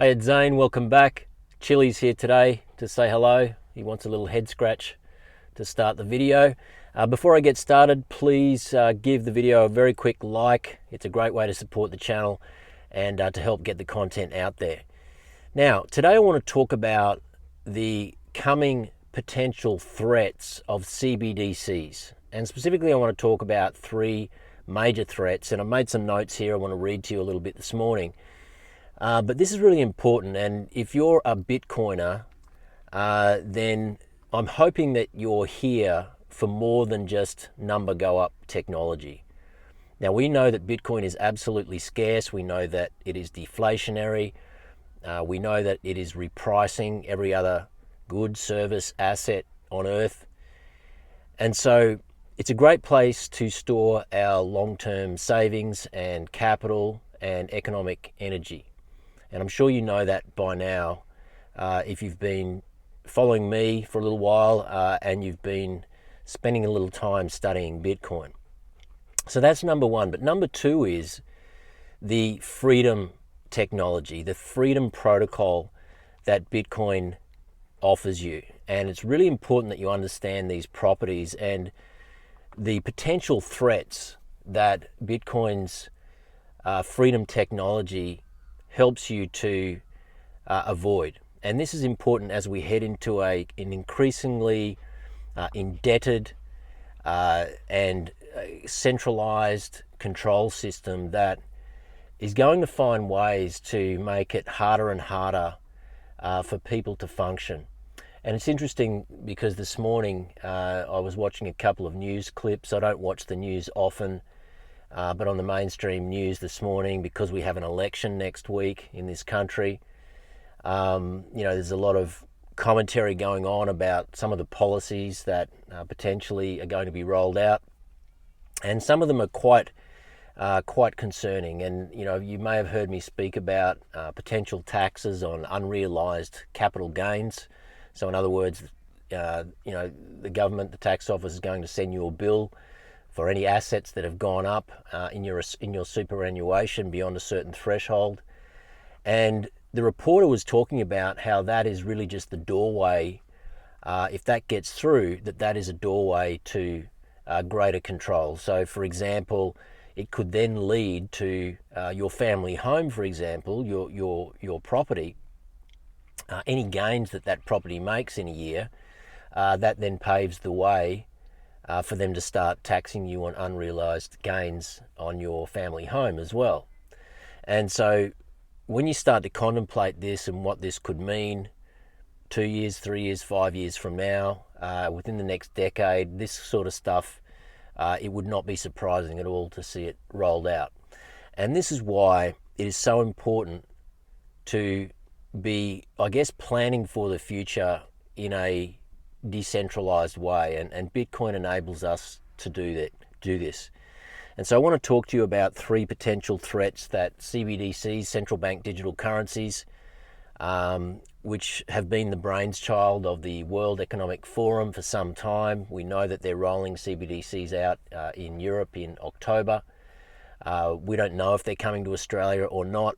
Hey, it's Zane, welcome back. Chili's here today to say hello. He wants a little head scratch to start the video. Before I get started, please give the video a very quick like. It's a great way to support the channel and to help get the content out there. Now, today I want to talk about the coming potential threats of CBDCs. And specifically, I want to talk about three major threats. And I've made some notes here I want to read to you a little bit this morning. But this is really important, and if you're a Bitcoiner, then I'm hoping that you're here for more than just number go up technology. Now, we know that Bitcoin is absolutely scarce. We know that it is deflationary. We know that it is repricing every other good, service, asset on earth. And so it's a great place to store our long-term savings and capital and economic energy. And I'm sure you know that by now if you've been following me for a little while and you've been spending a little time studying Bitcoin. So that's number one. But number two is the freedom technology, the freedom protocol that Bitcoin offers you. And it's really important that you understand these properties and the potential threats that Bitcoin's freedom technology helps you to avoid. And this is important as we head into an increasingly indebted and centralized control system that is going to find ways to make it harder and harder for people to function. And it's interesting because this morning I was watching a couple of news clips. I don't watch the news often, but on the mainstream news this morning, because we have an election next week in this country, there's a lot of commentary going on about some of the policies that potentially are going to be rolled out, and some of them are quite concerning. And you may have heard me speak about potential taxes on unrealized capital gains. So in other words, the government, the tax office, is going to send you a bill for any assets that have gone up in your superannuation beyond a certain threshold. And the reporter was talking about how that is really just the doorway, if that gets through, that is a doorway to greater control. So for example, it could then lead to your family home, for example, your property, any gains that property makes in a year, that then paves the way for them to start taxing you on unrealized gains on your family home as well. And so when you start to contemplate this and what this could mean 2 years, 3 years, 5 years from now, within the next decade, this sort of stuff, it would not be surprising at all to see it rolled out. And this is why it is so important to be, I guess, planning for the future in a decentralized way, and Bitcoin enables us to do this. And so I want to talk to you about three potential threats that CBDCs, Central Bank Digital Currencies, which have been the brainchild of the World Economic Forum for some time. We know that they're rolling CBDCs out in Europe in October. We don't know if they're coming to Australia or not.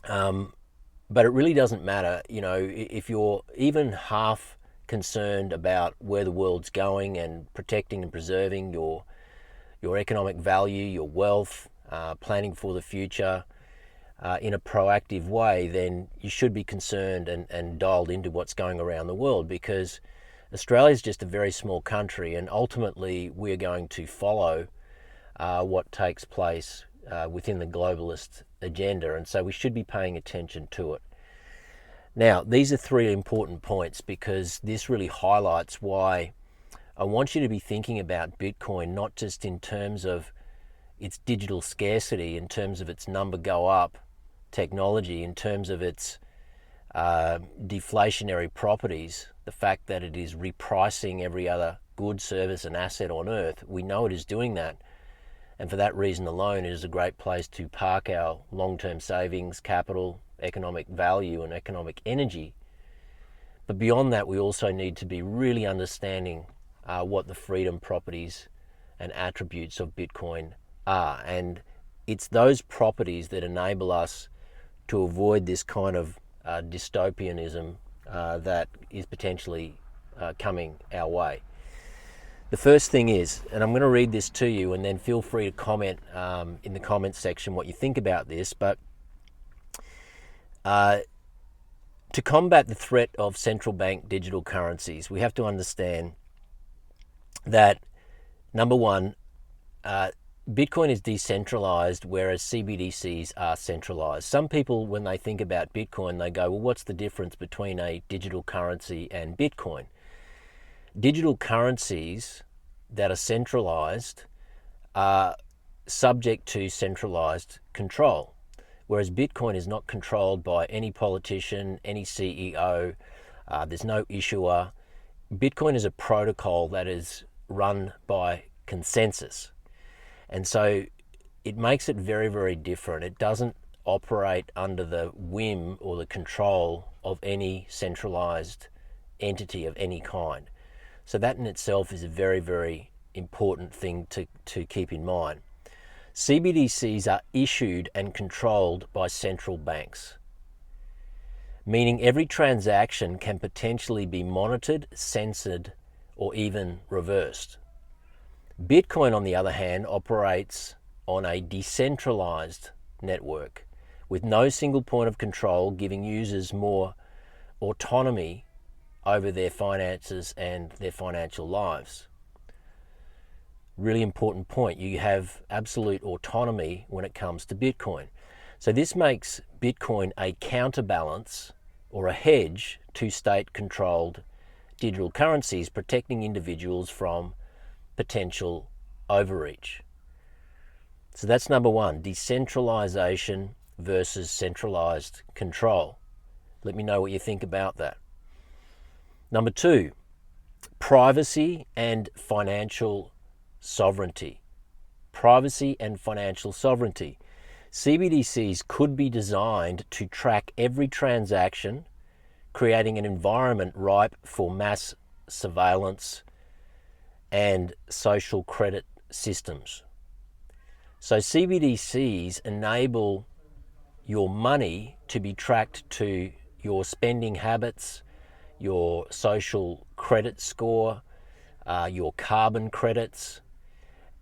But it really doesn't matter. If you're even half concerned about where the world's going and protecting and preserving your economic value, your wealth, planning for the future in a proactive way, then you should be concerned and dialed into what's going around the world, because Australia's just a very small country, and ultimately we're going to follow what takes place within the globalist agenda, and so we should be paying attention to it. Now, these are three important points because this really highlights why I want you to be thinking about Bitcoin, not just in terms of its digital scarcity, in terms of its number go up technology, in terms of its deflationary properties, the fact that it is repricing every other good, service and asset on earth. We know it is doing that. And for that reason alone, it is a great place to park our long-term savings, capital, economic value and economic energy. But beyond that, we also need to be really understanding what the freedom properties and attributes of Bitcoin are. And it's those properties that enable us to avoid this kind of dystopianism that is potentially coming our way. The first thing is, and I'm going to read this to you, and then feel free to comment in the comments section what you think about this, but to combat the threat of central bank digital currencies, we have to understand that, number one, Bitcoin is decentralized, whereas CBDCs are centralized. Some people, when they think about Bitcoin, they go, well, what's the difference between a digital currency and Bitcoin? Digital currencies that are centralized are subject to centralized control, whereas Bitcoin is not controlled by any politician, any CEO. There's no issuer. Bitcoin is a protocol that is run by consensus. And so it makes it very, very different. It doesn't operate under the whim or the control of any centralized entity of any kind. So that in itself is a very, very important thing to keep in mind. CBDCs are issued and controlled by central banks, meaning every transaction can potentially be monitored, censored, or even reversed. Bitcoin, on the other hand, operates on a decentralized network with no single point of control, giving users more autonomy over their finances and their financial lives. Really important point. You have absolute autonomy when it comes to Bitcoin. So this makes Bitcoin a counterbalance or a hedge to state-controlled digital currencies, protecting individuals from potential overreach. So that's number one, decentralization versus centralized control. Let me know what you think about that. Number two, privacy and financial sovereignty. Privacy and financial sovereignty. CBDCs could be designed to track every transaction, creating an environment ripe for mass surveillance and social credit systems. So CBDCs enable your money to be tracked to your spending habits, your social credit score, your carbon credits.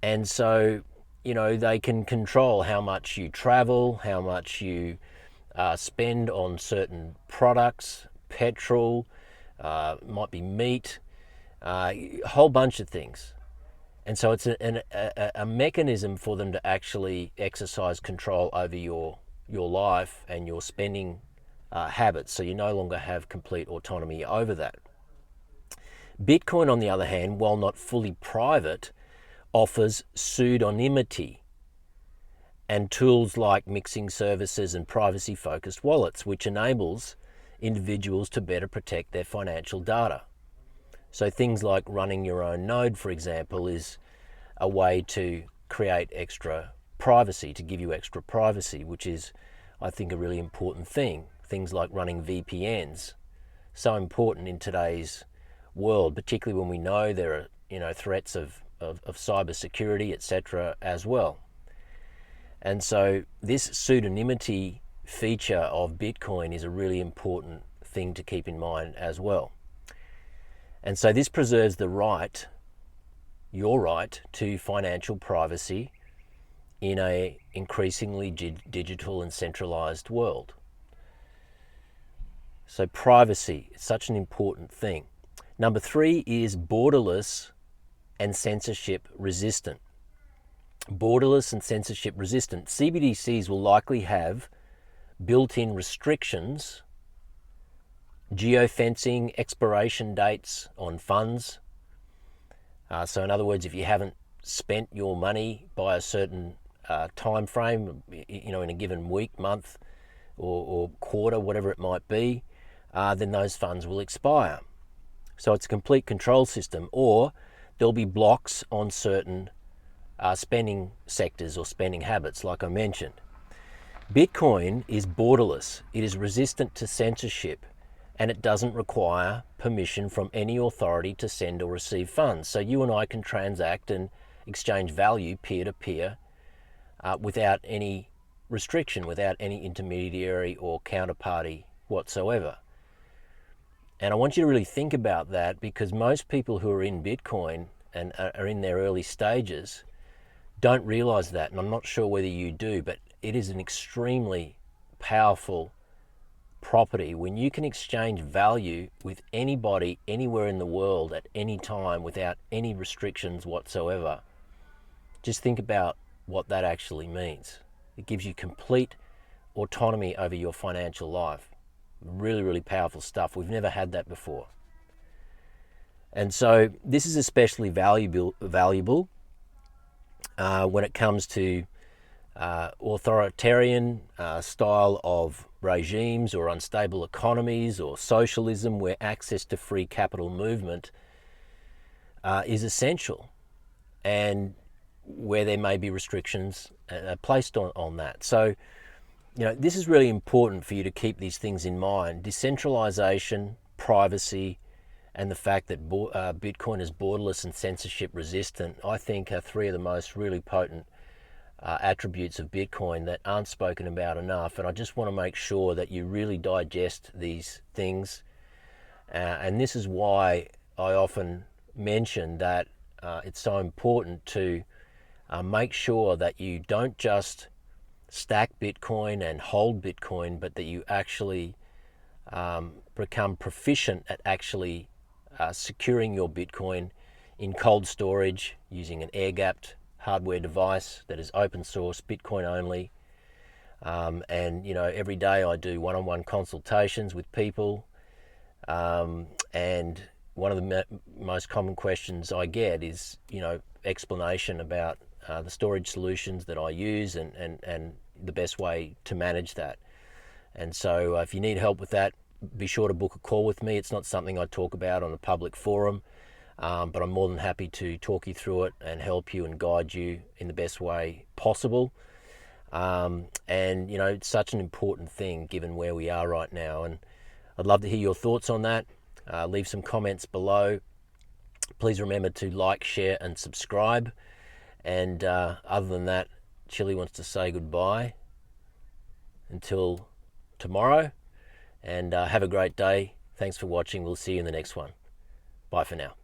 And so, they can control how much you travel, how much you spend on certain products, petrol, might be meat, a whole bunch of things. And so it's a mechanism for them to actually exercise control over your life and your spending habits. So you no longer have complete autonomy over that. Bitcoin, on the other hand, while not fully private, offers pseudonymity and tools like mixing services and privacy-focused wallets, which enables individuals to better protect their financial data. So things like running your own node, for example, is a way to create extra privacy, to give you extra privacy, which is, I think, a really important thing. Things like running VPNs, so important in today's world, particularly when we know there are, threats of cybersecurity, etc. as well. And so this pseudonymity feature of Bitcoin is a really important thing to keep in mind as well. And so this preserves your right to financial privacy in a increasingly digital and centralized world. So privacy is such an important thing. Number three is borderless and censorship resistant. Borderless and censorship resistant. CBDCs will likely have built-in restrictions, geofencing, expiration dates on funds. So in other words, if you haven't spent your money by a certain time frame, in a given week, month, or quarter, whatever it might be, then those funds will expire. So it's a complete control system, or there'll be blocks on certain spending sectors or spending habits, like I mentioned. Bitcoin is borderless. It is resistant to censorship, and it doesn't require permission from any authority to send or receive funds. So you and I can transact and exchange value peer-to-peer without any restriction, without any intermediary or counterparty whatsoever. And I want you to really think about that, because most people who are in Bitcoin and are in their early stages don't realize that. And I'm not sure whether you do, but it is an extremely powerful property when you can exchange value with anybody anywhere in the world at any time without any restrictions whatsoever. Just think about what that actually means. It gives you complete autonomy over your financial life. Really, really powerful stuff. We've never had that before. And so this is especially valuable when it comes to authoritarian style of regimes, or unstable economies, or socialism, where access to free capital movement is essential, and where there may be restrictions placed on that. So, this is really important for you to keep these things in mind. Decentralization, privacy, and the fact that Bitcoin is borderless and censorship resistant, I think, are three of the most really potent attributes of Bitcoin that aren't spoken about enough. And I just want to make sure that you really digest these things. And this is why I often mention that it's so important to make sure that you don't just stack Bitcoin and hold Bitcoin, but that you actually become proficient at actually securing your Bitcoin in cold storage using an air-gapped hardware device that is open source, Bitcoin only. And every day I do one-on-one consultations with people, and one of the most common questions I get is explanation about the storage solutions that I use and the best way to manage that. And so if you need help with that, be sure to book a call with me. It's not something I talk about on a public forum, but I'm more than happy to talk you through it and help you and guide you in the best way possible. And it's such an important thing given where we are right now. And I'd love to hear your thoughts on that. Leave some comments below. Please remember to like, share, and subscribe. And other than that, Chili wants to say goodbye until tomorrow. And have a great day. Thanks for watching. We'll see you in the next one. Bye for now.